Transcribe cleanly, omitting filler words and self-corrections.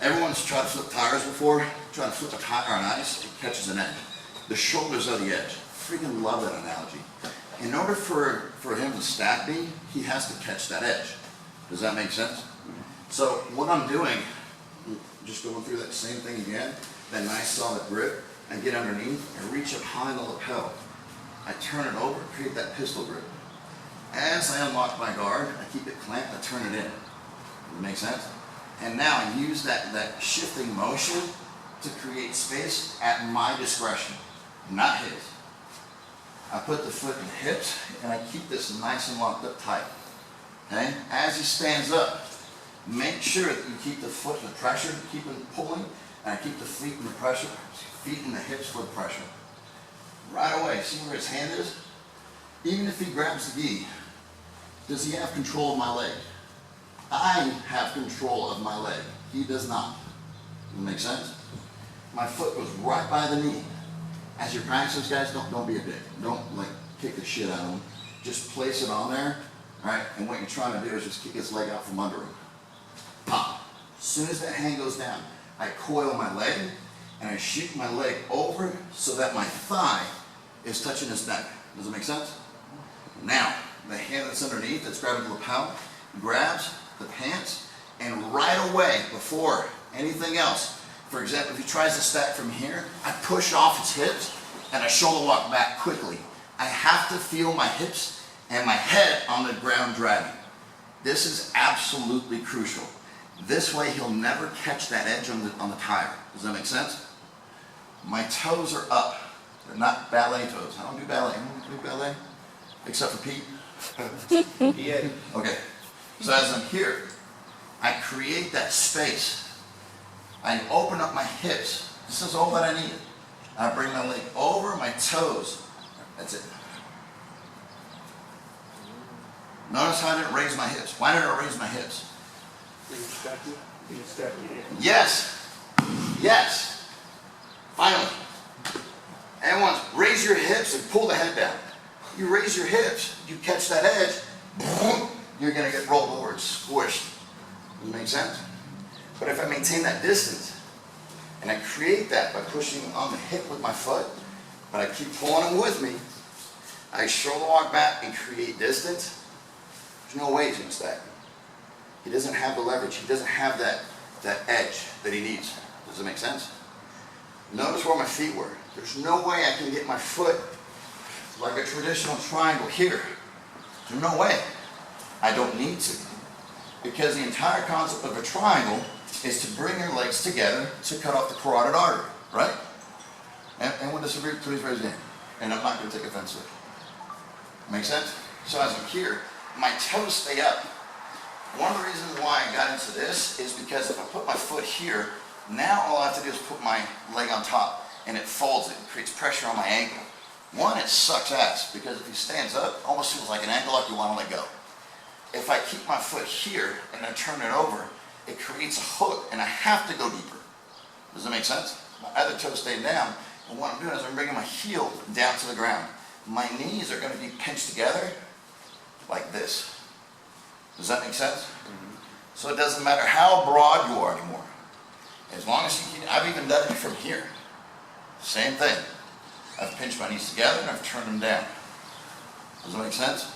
Everyone's tried to flip tires before. Trying to flip a tire on ice, it catches an edge. The shoulders are the edge. Freaking love that analogy. In order for him to stack me, he has to catch that edge. Does that make sense? So what I'm doing, just going through that same thing again, that nice solid grip, I get underneath, I reach up high in the lapel. I turn it over, create that pistol grip. As I unlock my guard, I keep it clamped, I turn it in. Does that make sense? And now I use that shifting motion to create space at my discretion, not his. I put the foot in the hips and I keep this nice and locked up tight. Okay? As he stands up, make sure that you keep the foot in the pressure, keep him pulling, and I keep the feet in the pressure, feet in the hips for the pressure. Right away, see where his hand is? Even if he grabs the gi, does he have control of my leg? I have control of my leg. He does not. Does that make sense? My foot goes right by the knee. As you're practicing, guys, don't be a dick. Don't like kick the shit out of him. Just place it on there, all right? And what you're trying to do is just kick his leg out from under him. Pop. As soon as that hand goes down, I coil my leg and I shoot my leg over so that my thigh is touching his neck. Does it make sense? Now, the hand that's underneath, that's grabbing the lapel, grabs the pants, and right away, before anything else, for example, if he tries to stack from here, I push off his hips and I shoulder walk back quickly. I have to feel my hips and my head on the ground dragging. This is absolutely crucial. This way he'll never catch that edge on the tire. Does that make sense? My toes are up. They're not ballet toes. I don't do ballet. Anyone do ballet? Except for Pete? Yeah. Okay. So as I'm here, I create that space. I open up my hips. This is all that I need. I bring my leg over my toes. That's it. Notice how I didn't raise my hips. Why didn't I raise my hips? Yes. Yes. Finally. Everyone, raise your hips and pull the head down. You raise your hips, you catch that edge, boom, you're going to get rolled over and squished. Does that make sense? But if I maintain that distance, and I create that by pushing on the hip with my foot, but I keep pulling him with me, I shoulder walk back and create distance, there's no way he's going to stack me. He doesn't have the leverage. He doesn't have that edge that he needs. Does it make sense? Notice where my feet were. There's no way I can get my foot like a traditional triangle here. There's no way. I don't need to. Because the entire concept of a triangle is to bring your legs together to cut off the carotid artery, right? And when disagree, please raise your hand. And I'm not going to take offense to it. Make sense? So as I'm here, my toes stay up. One of the reasons why I got into this is because if I put my foot here, now all I have to do is put my leg on top and it folds it, creates pressure on my ankle. One, it sucks ass because if he stands up, it almost feels like an ankle lock you want to let go. If I keep my foot here and I turn it over, it creates a hook and I have to go deeper. Does that make sense? My other toe stayed down, and what I'm doing is I'm bringing my heel down to the ground. My knees are going to be pinched together like this. Does that make sense? Mm-hmm. So it doesn't matter how broad you are anymore. As long as you can, I've even done it from here. Same thing. I've pinched my knees together and I've turned them down. Does that make sense?